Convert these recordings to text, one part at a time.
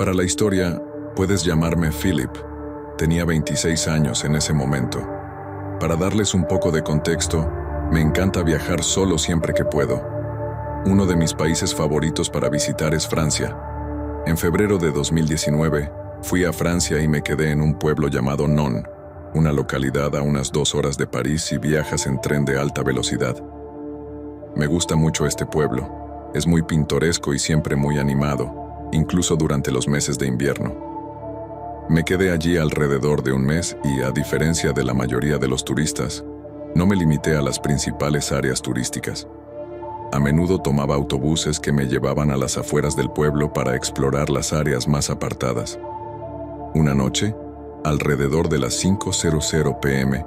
Para la historia, puedes llamarme Philip. Tenía 26 años en ese momento. Para darles un poco de contexto, me encanta viajar solo siempre que puedo. Uno de mis países favoritos para visitar es Francia. En febrero de 2019, fui a Francia y me quedé en un pueblo llamado Nyon, una localidad a unas 2 horas de París si viajas en tren de alta velocidad. Me gusta mucho este pueblo. Es muy pintoresco y siempre muy animado, incluso durante los meses de invierno. Me quedé allí alrededor de un mes y, a diferencia de la mayoría de los turistas, no me limité a las principales áreas turísticas. A menudo tomaba autobuses que me llevaban a las afueras del pueblo para explorar las áreas más apartadas. Una noche, alrededor de las 5:00 p.m.,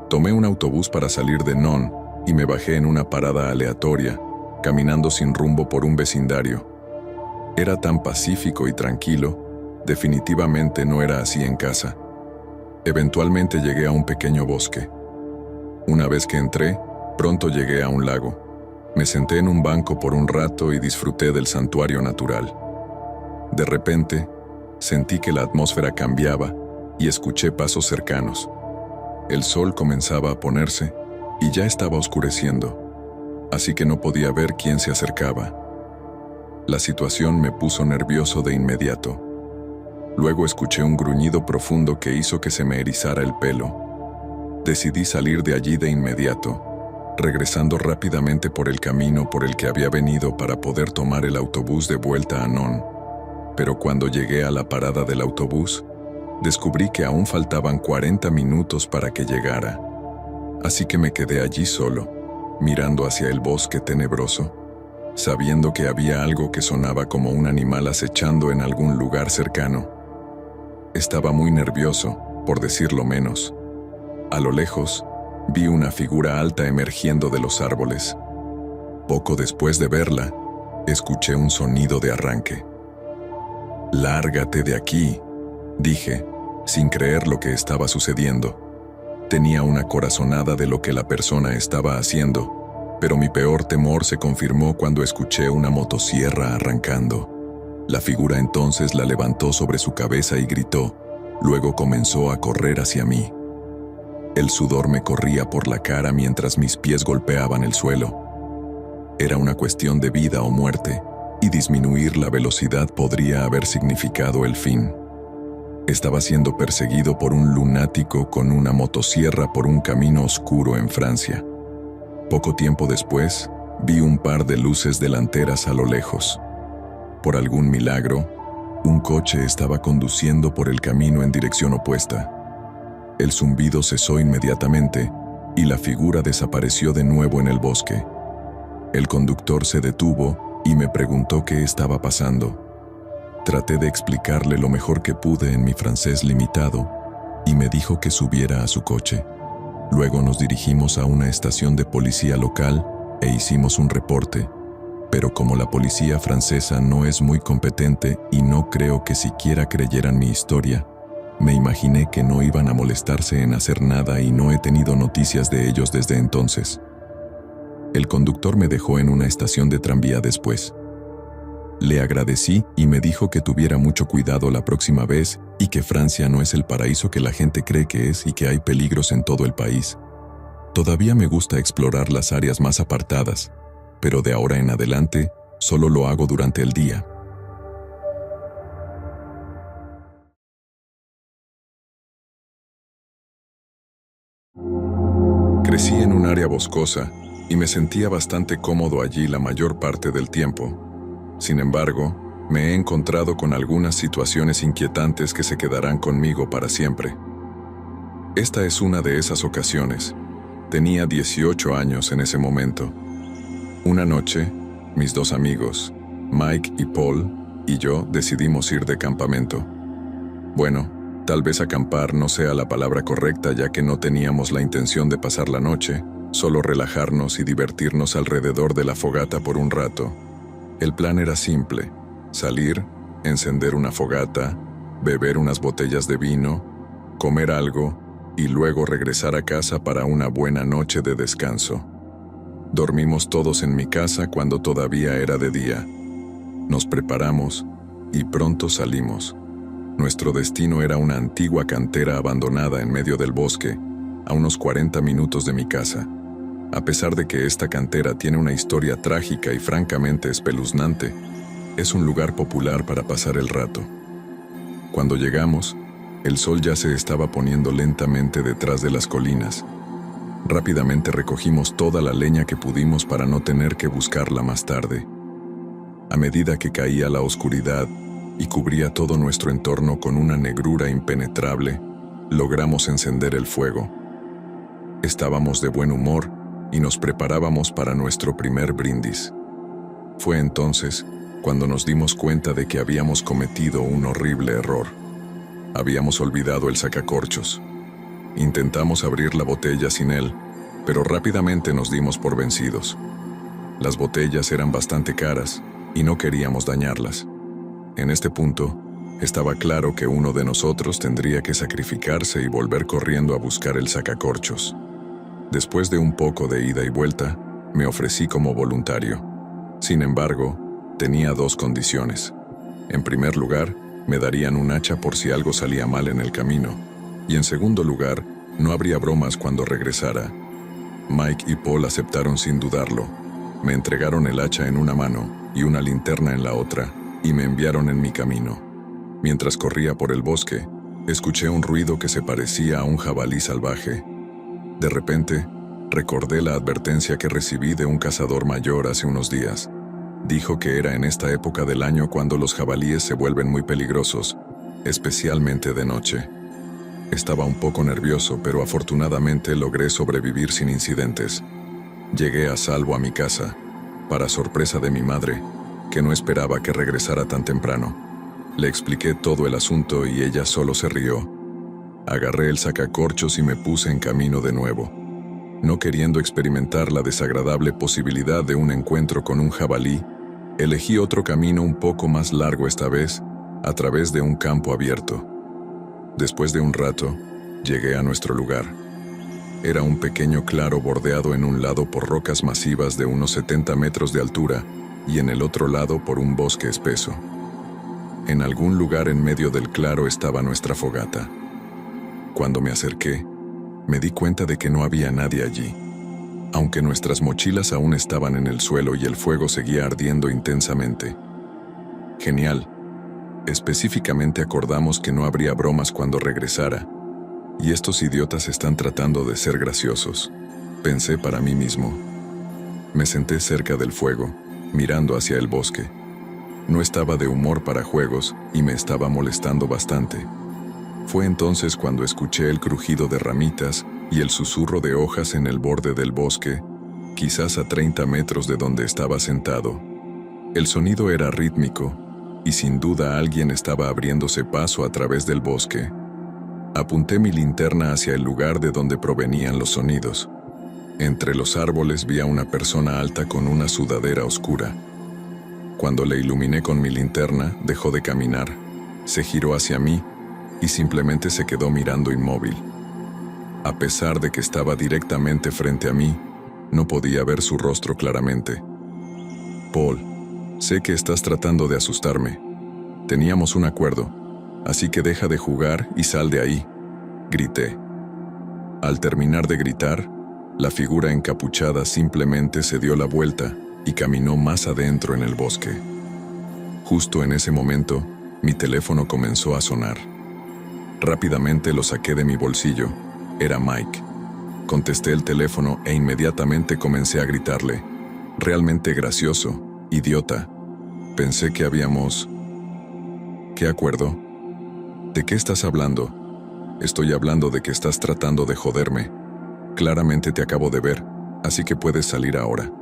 tomé un autobús para salir de Nyon y me bajé en una parada aleatoria, caminando sin rumbo por un vecindario. Era tan pacífico y tranquilo, definitivamente no era así en casa. Eventualmente llegué a un pequeño bosque. Una vez que entré, pronto llegué a un lago. Me senté en un banco por un rato y disfruté del santuario natural. De repente, sentí que la atmósfera cambiaba y escuché pasos cercanos. El sol comenzaba a ponerse y ya estaba oscureciendo, así que no podía ver quién se acercaba. La situación me puso nervioso de inmediato. Luego escuché un gruñido profundo que hizo que se me erizara el pelo. Decidí salir de allí de inmediato, regresando rápidamente por el camino por el que había venido para poder tomar el autobús de vuelta a Nyon. Pero cuando llegué a la parada del autobús, descubrí que aún faltaban 40 minutos para que llegara. Así que me quedé allí solo, mirando hacia el bosque tenebroso, sabiendo que había algo que sonaba como un animal acechando en algún lugar cercano. Estaba muy nervioso, por decirlo menos. A lo lejos, vi una figura alta emergiendo de los árboles. Poco después de verla, escuché un sonido de arranque. «Lárgate de aquí», dije, sin creer lo que estaba sucediendo. Tenía una corazonada de lo que la persona estaba haciendo, pero mi peor temor se confirmó cuando escuché una motosierra arrancando. La figura entonces la levantó sobre su cabeza y gritó, luego comenzó a correr hacia mí. El sudor me corría por la cara mientras mis pies golpeaban el suelo. Era una cuestión de vida o muerte, y disminuir la velocidad podría haber significado el fin. Estaba siendo perseguido por un lunático con una motosierra por un camino oscuro en Francia. Poco tiempo después, vi un par de luces delanteras a lo lejos. Por algún milagro, un coche estaba conduciendo por el camino en dirección opuesta. El zumbido cesó inmediatamente y la figura desapareció de nuevo en el bosque. El conductor se detuvo y me preguntó qué estaba pasando. Traté de explicarle lo mejor que pude en mi francés limitado y me dijo que subiera a su coche. Luego nos dirigimos a una estación de policía local e hicimos un reporte, pero como la policía francesa no es muy competente y no creo que siquiera creyeran mi historia, me imaginé que no iban a molestarse en hacer nada y no he tenido noticias de ellos desde entonces. El conductor me dejó en una estación de tranvía después. Le agradecí y me dijo que tuviera mucho cuidado la próxima vez y que Francia no es el paraíso que la gente cree que es y que hay peligros en todo el país. Todavía me gusta explorar las áreas más apartadas, pero de ahora en adelante solo lo hago durante el día. Crecí en un área boscosa y me sentía bastante cómodo allí la mayor parte del tiempo. Sin embargo, me he encontrado con algunas situaciones inquietantes que se quedarán conmigo para siempre. Esta es una de esas ocasiones. Tenía 18 años en ese momento. Una noche, mis 2 amigos, Mike y Paul, y yo decidimos ir de campamento. Bueno, tal vez acampar no sea la palabra correcta ya que no teníamos la intención de pasar la noche, solo relajarnos y divertirnos alrededor de la fogata por un rato. El plan era simple: salir, encender una fogata, beber unas botellas de vino, comer algo y luego regresar a casa para una buena noche de descanso. Dormimos todos en mi casa cuando todavía era de día. Nos preparamos, y pronto salimos. Nuestro destino era una antigua cantera abandonada en medio del bosque, a unos 40 minutos de mi casa. A pesar de que esta cantera tiene una historia trágica y francamente espeluznante, es un lugar popular para pasar el rato. Cuando llegamos, el sol ya se estaba poniendo lentamente detrás de las colinas. Rápidamente recogimos toda la leña que pudimos para no tener que buscarla más tarde. A medida que caía la oscuridad y cubría todo nuestro entorno con una negrura impenetrable, logramos encender el fuego. Estábamos de buen humor y nos preparábamos para nuestro primer brindis. Fue entonces cuando nos dimos cuenta de que habíamos cometido un horrible error. Habíamos olvidado el sacacorchos. Intentamos abrir la botella sin él, pero rápidamente nos dimos por vencidos. Las botellas eran bastante caras y no queríamos dañarlas. En este punto, estaba claro que uno de nosotros tendría que sacrificarse y volver corriendo a buscar el sacacorchos. Después de un poco de ida y vuelta, me ofrecí como voluntario. Sin embargo, tenía dos condiciones. En primer lugar, me darían un hacha por si algo salía mal en el camino. Y en segundo lugar, no habría bromas cuando regresara. Mike y Paul aceptaron sin dudarlo. Me entregaron el hacha en una mano y una linterna en la otra, y me enviaron en mi camino. Mientras corría por el bosque, escuché un ruido que se parecía a un jabalí salvaje. De repente, recordé la advertencia que recibí de un cazador mayor hace unos días. Dijo que era en esta época del año cuando los jabalíes se vuelven muy peligrosos, especialmente de noche. Estaba un poco nervioso, pero afortunadamente logré sobrevivir sin incidentes. Llegué a salvo a mi casa, para sorpresa de mi madre, que no esperaba que regresara tan temprano. Le expliqué todo el asunto y ella solo se rió. Agarré el sacacorchos y me puse en camino de nuevo. No queriendo experimentar la desagradable posibilidad de un encuentro con un jabalí, elegí otro camino un poco más largo esta vez, a través de un campo abierto. Después de un rato, llegué a nuestro lugar. Era un pequeño claro bordeado en un lado por rocas masivas de unos 70 metros de altura y en el otro lado por un bosque espeso. En algún lugar en medio del claro estaba nuestra fogata. Cuando me acerqué, me di cuenta de que no había nadie allí. Aunque nuestras mochilas aún estaban en el suelo y el fuego seguía ardiendo intensamente. Genial. Específicamente acordamos que no habría bromas cuando regresara, y estos idiotas están tratando de ser graciosos, pensé para mí mismo. Me senté cerca del fuego, mirando hacia el bosque. No estaba de humor para juegos y me estaba molestando bastante. Fue entonces cuando escuché el crujido de ramitas y el susurro de hojas en el borde del bosque, quizás a 30 metros de donde estaba sentado. El sonido era rítmico, y sin duda alguien estaba abriéndose paso a través del bosque. Apunté mi linterna hacia el lugar de donde provenían los sonidos. Entre los árboles vi a una persona alta con una sudadera oscura. Cuando le iluminé con mi linterna, dejó de caminar, se giró hacia mí y simplemente se quedó mirando inmóvil. A pesar de que estaba directamente frente a mí, no podía ver su rostro claramente. Paul, sé que estás tratando de asustarme. Teníamos un acuerdo, así que deja de jugar y sal de ahí, grité. Al terminar de gritar, la figura encapuchada simplemente se dio la vuelta y caminó más adentro en el bosque. Justo en ese momento, mi teléfono comenzó a sonar. Rápidamente lo saqué de mi bolsillo. Era Mike. Contesté el teléfono e inmediatamente comencé a gritarle. Realmente gracioso, idiota. Pensé que habíamos... ¿Qué acuerdo? ¿De qué estás hablando? Estoy hablando de que estás tratando de joderme. Claramente te acabo de ver, así que puedes salir ahora.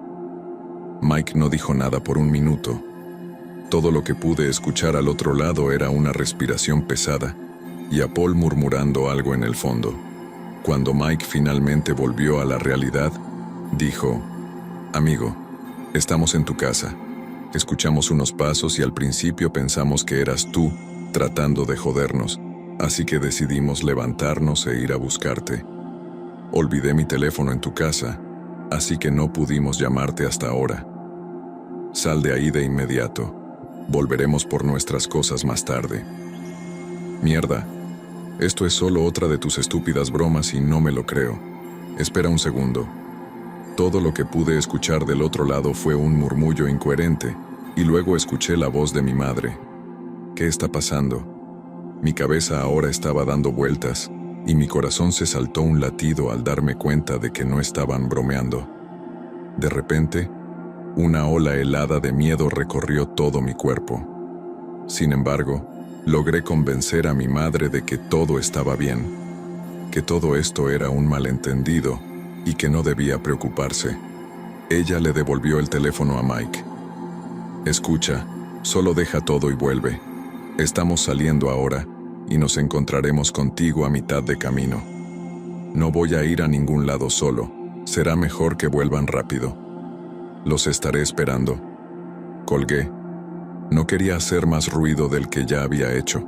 Mike no dijo nada por un minuto. Todo lo que pude escuchar al otro lado era una respiración pesada y a Paul murmurando algo en el fondo. Cuando Mike finalmente volvió a la realidad, dijo: «Amigo, estamos en tu casa. Escuchamos unos pasos y al principio pensamos que eras tú tratando de jodernos, así que decidimos levantarnos e ir a buscarte. Olvidé mi teléfono en tu casa, así que no pudimos llamarte hasta ahora. Sal de ahí de inmediato». Volveremos por nuestras cosas más tarde. Mierda. Esto es solo otra de tus estúpidas bromas y no me lo creo. Espera un segundo. Todo lo que pude escuchar del otro lado fue un murmullo incoherente, y luego escuché la voz de mi madre. ¿Qué está pasando? Mi cabeza ahora estaba dando vueltas, y mi corazón se saltó un latido al darme cuenta de que no estaban bromeando. De repente, una ola helada de miedo recorrió todo mi cuerpo. Sin embargo, logré convencer a mi madre de que todo estaba bien, que todo esto era un malentendido y que no debía preocuparse. Ella le devolvió el teléfono a Mike. Escucha, solo deja todo y vuelve. Estamos saliendo ahora y nos encontraremos contigo a mitad de camino. No voy a ir a ningún lado solo. Será mejor que vuelvan rápido. Los estaré esperando. Colgué. No quería hacer más ruido del que ya había hecho.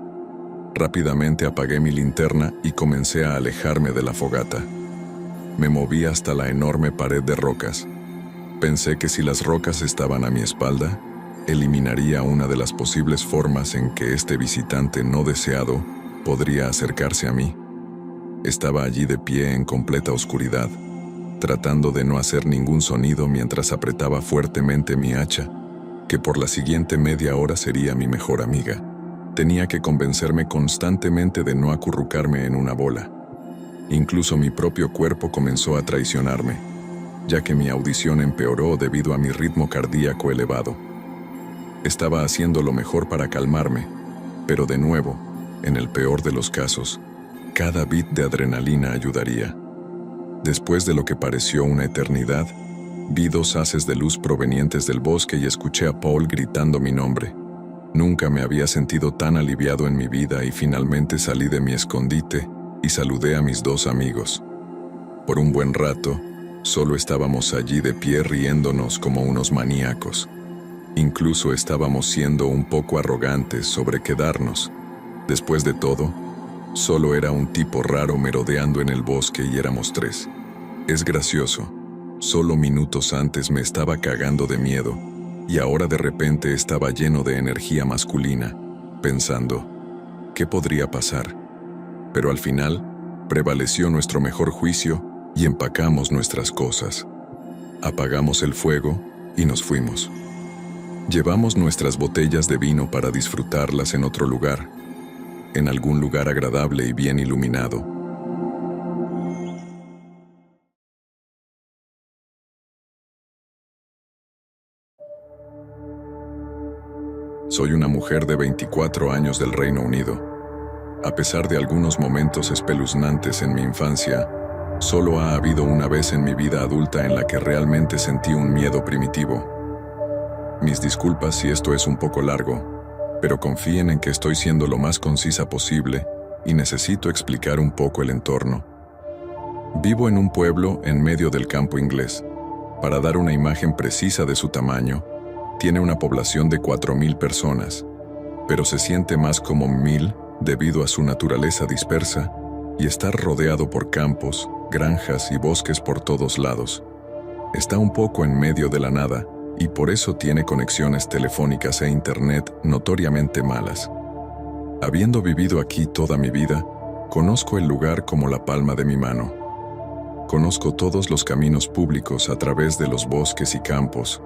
Rápidamente apagué mi linterna y comencé a alejarme de la fogata. Me moví hasta la enorme pared de rocas. Pensé que si las rocas estaban a mi espalda, eliminaría una de las posibles formas en que este visitante no deseado podría acercarse a mí. Estaba allí de pie en completa oscuridad, tratando de no hacer ningún sonido mientras apretaba fuertemente mi hacha, que por la siguiente media hora sería mi mejor amiga. Tenía que convencerme constantemente de no acurrucarme en una bola. Incluso mi propio cuerpo comenzó a traicionarme, ya que mi audición empeoró debido a mi ritmo cardíaco elevado. Estaba haciendo lo mejor para calmarme, pero de nuevo, en el peor de los casos, cada bit de adrenalina ayudaría. Después de lo que pareció una eternidad, vi dos haces de luz provenientes del bosque y escuché a Paul gritando mi nombre. Nunca me había sentido tan aliviado en mi vida y finalmente salí de mi escondite y saludé a mis dos amigos. Por un buen rato, solo estábamos allí de pie riéndonos como unos maníacos. Incluso estábamos siendo un poco arrogantes sobre quedarnos. Después de todo, solo era un tipo raro merodeando en el bosque y éramos tres. Es gracioso. Solo minutos antes me estaba cagando de miedo y ahora de repente estaba lleno de energía masculina, pensando, ¿qué podría pasar? Pero al final, prevaleció nuestro mejor juicio y empacamos nuestras cosas. Apagamos el fuego y nos fuimos. Llevamos nuestras botellas de vino para disfrutarlas en otro lugar, en algún lugar agradable y bien iluminado. Soy una mujer de 24 años del Reino Unido. A pesar de algunos momentos espeluznantes en mi infancia, solo ha habido una vez en mi vida adulta en la que realmente sentí un miedo primitivo. Mis disculpas si esto es un poco largo, pero confíen en que estoy siendo lo más concisa posible y necesito explicar un poco el entorno. Vivo en un pueblo en medio del campo inglés. Para dar una imagen precisa de su tamaño, tiene una población de 4.000 personas, pero se siente más como 1.000 debido a su naturaleza dispersa y estar rodeado por campos, granjas y bosques por todos lados. Está un poco en medio de la nada y por eso tiene conexiones telefónicas e internet notoriamente malas. Habiendo vivido aquí toda mi vida, conozco el lugar como la palma de mi mano. Conozco todos los caminos públicos a través de los bosques y campos,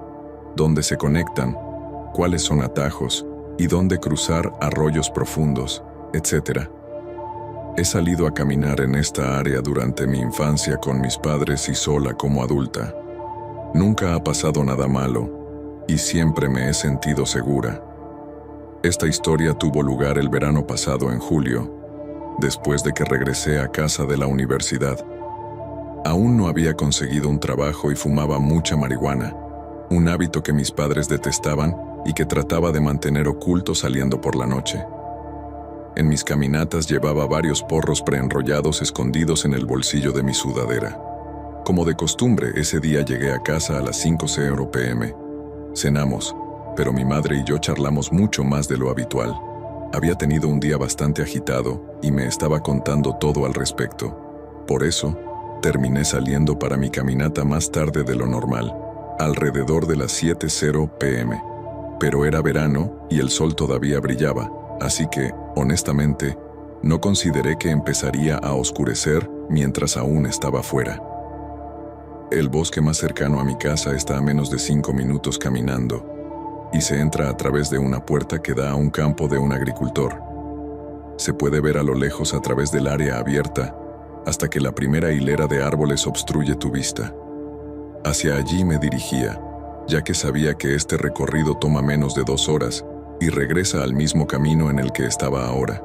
dónde se conectan, cuáles son atajos y dónde cruzar arroyos profundos, etc. He salido a caminar en esta área durante mi infancia con mis padres y sola como adulta. Nunca ha pasado nada malo y siempre me he sentido segura. Esta historia tuvo lugar el verano pasado en julio, después de que regresé a casa de la universidad. Aún no había conseguido un trabajo y fumaba mucha marihuana, un hábito que mis padres detestaban y que trataba de mantener oculto saliendo por la noche. En mis caminatas llevaba varios porros preenrollados escondidos en el bolsillo de mi sudadera. Como de costumbre, ese día llegué a casa a las 5:00 p.m. Cenamos, pero mi madre y yo charlamos mucho más de lo habitual. Había tenido un día bastante agitado y me estaba contando todo al respecto. Por eso, terminé saliendo para mi caminata más tarde de lo normal, alrededor de las 7:00 p.m. pero era verano y el sol todavía brillaba, así que, honestamente, no consideré que empezaría a oscurecer mientras aún estaba fuera. El bosque más cercano a mi casa está a menos de 5 minutos caminando, y se entra a través de una puerta que da a un campo de un agricultor. Se puede ver a lo lejos a través del área abierta, hasta que la primera hilera de árboles obstruye tu vista. Hacia allí me dirigía, ya que sabía que este recorrido toma menos de 2 horas y regresa al mismo camino en el que estaba ahora.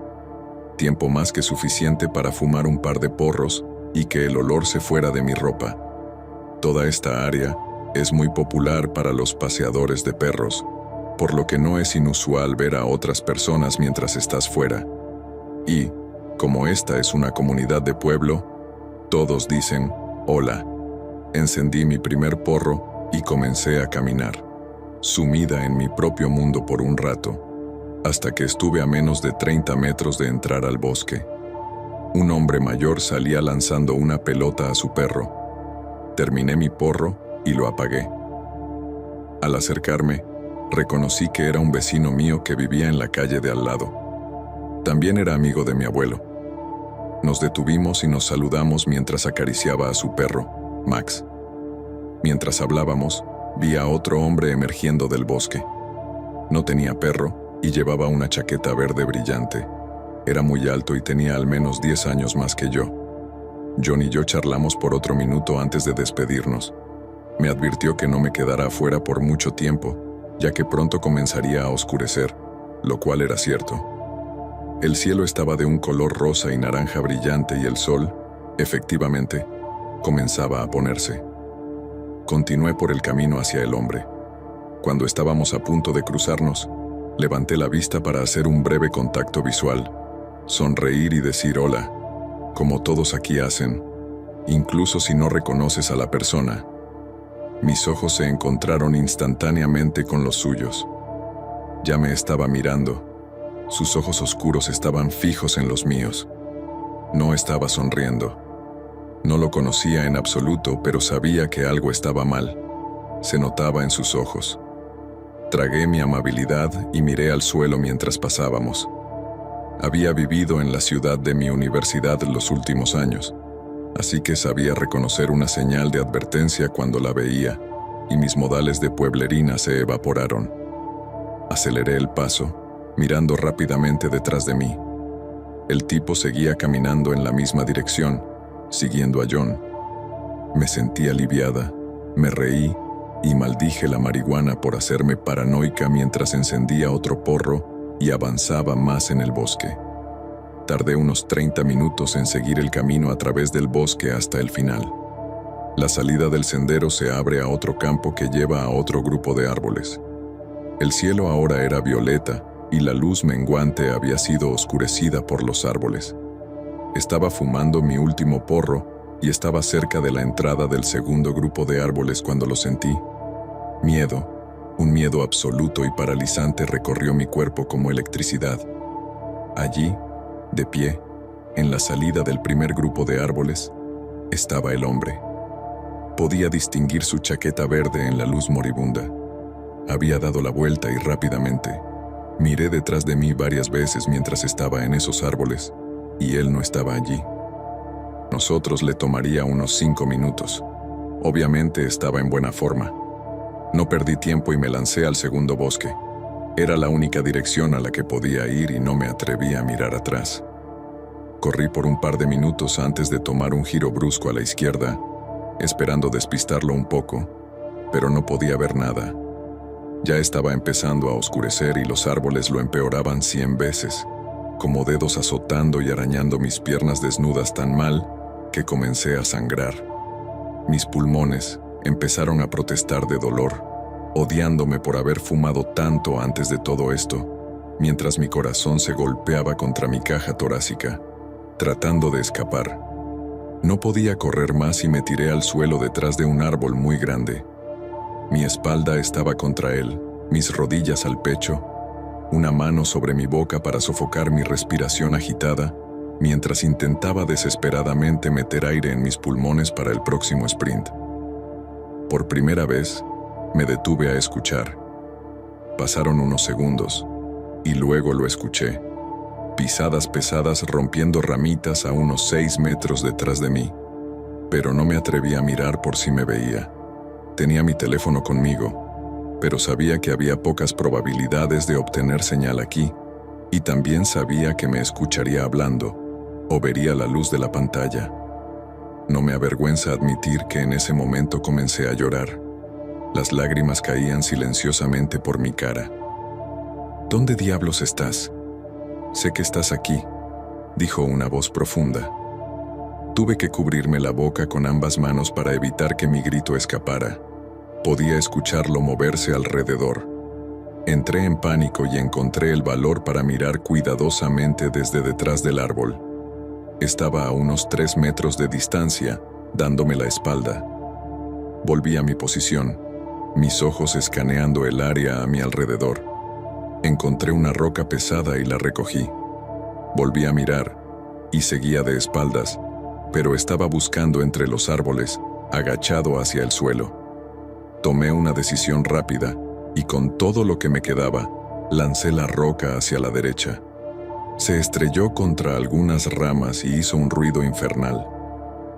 Tiempo más que suficiente para fumar un par de porros y que el olor se fuera de mi ropa. Toda esta área es muy popular para los paseadores de perros, por lo que no es inusual ver a otras personas mientras estás fuera. Y, como esta es una comunidad de pueblo, todos dicen hola. Encendí mi primer porro y comencé a caminar, sumida en mi propio mundo por un rato, hasta que estuve a menos de 30 metros de entrar al bosque. Un hombre mayor salía lanzando una pelota a su perro. Terminé mi porro y lo apagué. Al acercarme, reconocí que era un vecino mío que vivía en la calle de al lado. También era amigo de mi abuelo. Nos detuvimos y nos saludamos mientras acariciaba a su perro, Max. Mientras hablábamos, vi a otro hombre emergiendo del bosque. No tenía perro y llevaba una chaqueta verde brillante. Era muy alto y tenía al menos 10 años más que yo. John y yo charlamos por otro minuto antes de despedirnos. Me advirtió que no me quedara afuera por mucho tiempo, ya que pronto comenzaría a oscurecer, lo cual era cierto. El cielo estaba de un color rosa y naranja brillante y el sol, efectivamente, comenzaba a ponerse. Continué por el camino hacia el hombre. Cuando estábamos a punto de cruzarnos, levanté la vista para hacer un breve contacto visual, sonreír y decir hola, como todos aquí hacen, incluso si no reconoces a la persona. Mis ojos se encontraron instantáneamente con los suyos. Ya me estaba mirando. Sus ojos oscuros estaban fijos en los míos. No estaba sonriendo. No lo conocía en absoluto, pero sabía que algo estaba mal. Se notaba en sus ojos. Tragué mi amabilidad y miré al suelo mientras pasábamos. Había vivido en la ciudad de mi universidad los últimos años, así que sabía reconocer una señal de advertencia cuando la veía, y mis modales de pueblerina se evaporaron. Aceleré el paso, mirando rápidamente detrás de mí. El tipo seguía caminando en la misma dirección, siguiendo a John. Me sentí aliviada, me reí y maldije la marihuana por hacerme paranoica mientras encendía otro porro y avanzaba más en el bosque. Tardé unos 30 minutos en seguir el camino a través del bosque hasta el final. La salida del sendero se abre a otro campo que lleva a otro grupo de árboles. El cielo ahora era violeta y la luz menguante había sido oscurecida por los árboles. Estaba fumando mi último porro y estaba cerca de la entrada del segundo grupo de árboles cuando lo sentí. Miedo. Un miedo absoluto y paralizante recorrió mi cuerpo como electricidad. Allí, de pie, en la salida del primer grupo de árboles, estaba el hombre. Podía distinguir su chaqueta verde en la luz moribunda. Había dado la vuelta y rápidamente. Miré detrás de mí varias veces mientras estaba en esos árboles, y él no estaba allí. Nosotros le tomaría unos 5 minutos. Obviamente estaba en buena forma. No perdí tiempo y me lancé al segundo bosque. Era la única dirección a la que podía ir y no me atreví a mirar atrás. Corrí por un par de minutos antes de tomar un giro brusco a la izquierda, esperando despistarlo un poco, pero no podía ver nada. Ya estaba empezando a oscurecer y los árboles lo empeoraban 100 veces, como dedos azotando y arañando mis piernas desnudas tan mal que comencé a sangrar. Mis pulmones empezaron a protestar de dolor, odiándome por haber fumado tanto antes de todo esto, mientras mi corazón se golpeaba contra mi caja torácica, tratando de escapar. No podía correr más y me tiré al suelo detrás de un árbol muy grande. Mi espalda estaba contra él, mis rodillas al pecho, una mano sobre mi boca para sofocar mi respiración agitada, mientras intentaba desesperadamente meter aire en mis pulmones para el próximo sprint. Por primera vez, me detuve a escuchar. Pasaron unos segundos, y luego lo escuché. Pisadas pesadas rompiendo ramitas a unos 6 metros detrás de mí. Pero no me atreví a mirar por si me veía. Tenía mi teléfono conmigo, pero sabía que había pocas probabilidades de obtener señal aquí, y también sabía que me escucharía hablando, o vería la luz de la pantalla. No me avergüenza admitir que en ese momento comencé a llorar. Las lágrimas caían silenciosamente por mi cara. ¿Dónde diablos estás? Sé que estás aquí, dijo una voz profunda. Tuve que cubrirme la boca con ambas manos para evitar que mi grito escapara. Podía escucharlo moverse alrededor. Entré en pánico y encontré el valor para mirar cuidadosamente desde detrás del árbol. Estaba a unos 3 metros de distancia, dándome la espalda. Volví a mi posición, mis ojos escaneando el área a mi alrededor. Encontré una roca pesada y la recogí. Volví a mirar, y seguía de espaldas, pero estaba buscando entre los árboles, agachado hacia el suelo. Tomé una decisión rápida, y con todo lo que me quedaba, lancé la roca hacia la derecha. Se estrelló contra algunas ramas y hizo un ruido infernal.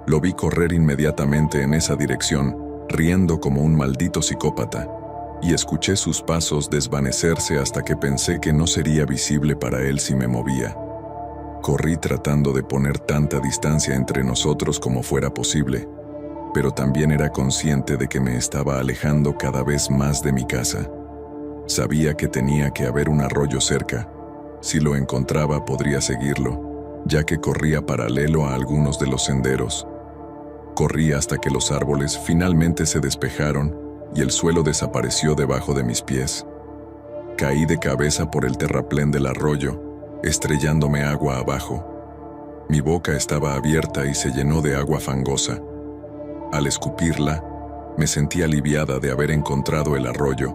Lo vi correr inmediatamente en esa dirección, riendo como un maldito psicópata, y escuché sus pasos desvanecerse hasta que pensé que no sería visible para él si me movía. Corrí tratando de poner tanta distancia entre nosotros como fuera posible, pero también era consciente de que me estaba alejando cada vez más de mi casa. Sabía que tenía que haber un arroyo cerca. Si lo encontraba podría seguirlo, ya que corría paralelo a algunos de los senderos. Corrí hasta que los árboles finalmente se despejaron y el suelo desapareció debajo de mis pies. Caí de cabeza por el terraplén del arroyo, estrellándome agua abajo. Mi boca estaba abierta y se llenó de agua fangosa. Al escupirla, me sentí aliviada de haber encontrado el arroyo,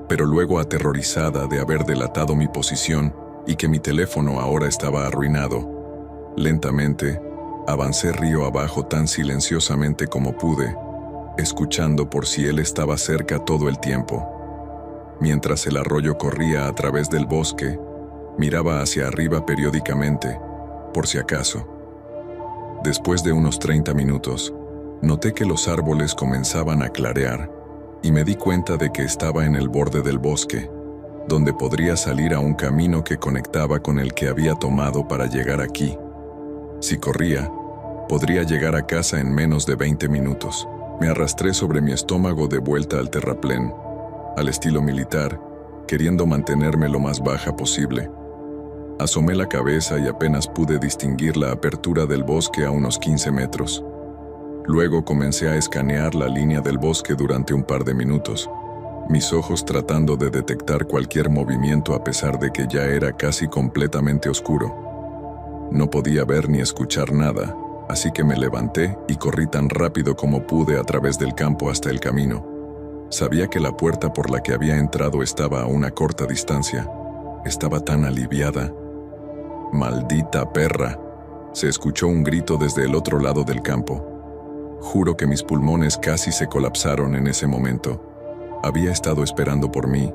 pero luego aterrorizada de haber delatado mi posición y que mi teléfono ahora estaba arruinado. Lentamente, avancé río abajo tan silenciosamente como pude, escuchando por si él estaba cerca todo el tiempo. Mientras el arroyo corría a través del bosque, miraba hacia arriba periódicamente, por si acaso. Después de unos 30 minutos, noté que los árboles comenzaban a clarear y me di cuenta de que estaba en el borde del bosque, donde podría salir a un camino que conectaba con el que había tomado para llegar aquí. Si corría, podría llegar a casa en menos de 20 minutos. Me arrastré sobre mi estómago de vuelta al terraplén, al estilo militar, queriendo mantenerme lo más baja posible. Asomé la cabeza y apenas pude distinguir la apertura del bosque a unos 15 metros. Luego comencé a escanear la línea del bosque durante un par de minutos, mis ojos tratando de detectar cualquier movimiento a pesar de que ya era casi completamente oscuro. No podía ver ni escuchar nada, así que me levanté y corrí tan rápido como pude a través del campo hasta el camino. Sabía que la puerta por la que había entrado estaba a una corta distancia. Estaba tan aliviada. ¡Maldita perra! Se escuchó un grito desde el otro lado del campo. Juro que mis pulmones casi se colapsaron en ese momento. Había estado esperando por mí.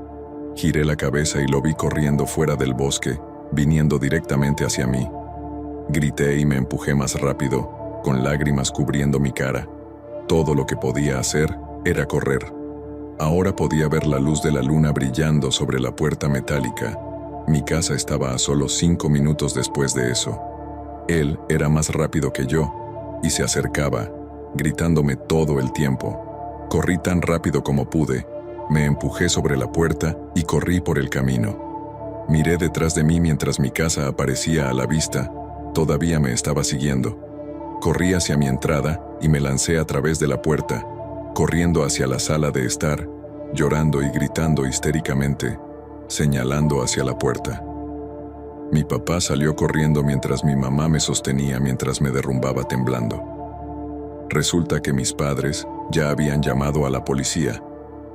Giré la cabeza y lo vi corriendo fuera del bosque, viniendo directamente hacia mí. Grité y me empujé más rápido, con lágrimas cubriendo mi cara. Todo lo que podía hacer era correr. Ahora podía ver la luz de la luna brillando sobre la puerta metálica. Mi casa estaba a solo 5 minutos después de eso. Él era más rápido que yo, y se acercaba, gritándome todo el tiempo. Corrí tan rápido como pude, me empujé sobre la puerta y corrí por el camino. Miré detrás de mí mientras mi casa aparecía a la vista. Todavía me estaba siguiendo. Corrí hacia mi entrada y me lancé a través de la puerta, corriendo hacia la sala de estar, llorando y gritando histéricamente, señalando hacia la puerta. Mi papá salió corriendo mientras mi mamá me sostenía mientras me derrumbaba temblando. Resulta que mis padres ya habían llamado a la policía,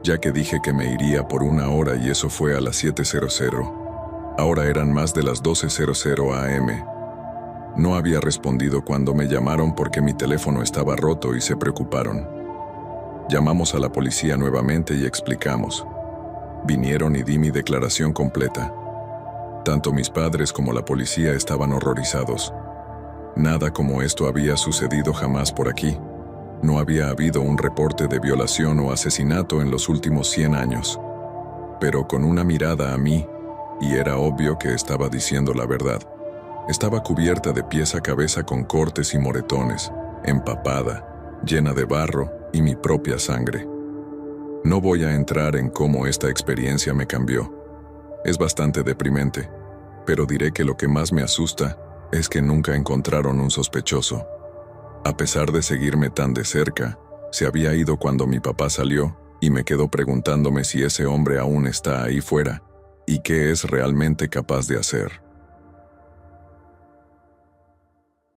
ya que dije que me iría por 1 hora y eso fue a las 7:00. Ahora eran más de las 12:00 am. No había respondido cuando me llamaron porque mi teléfono estaba roto y se preocuparon. Llamamos a la policía nuevamente y explicamos. Vinieron y di mi declaración completa. Tanto mis padres como la policía estaban horrorizados. Nada como esto había sucedido jamás por aquí. No había habido un reporte de violación o asesinato en los últimos 100 años. Pero con una mirada a mí, y era obvio que estaba diciendo la verdad. Estaba cubierta de pies a cabeza con cortes y moretones, empapada, llena de barro y mi propia sangre. No voy a entrar en cómo esta experiencia me cambió. Es bastante deprimente, pero diré que lo que más me asusta es que nunca encontraron un sospechoso. A pesar de seguirme tan de cerca, se había ido cuando mi papá salió y me quedó preguntándome si ese hombre aún está ahí fuera y qué es realmente capaz de hacer.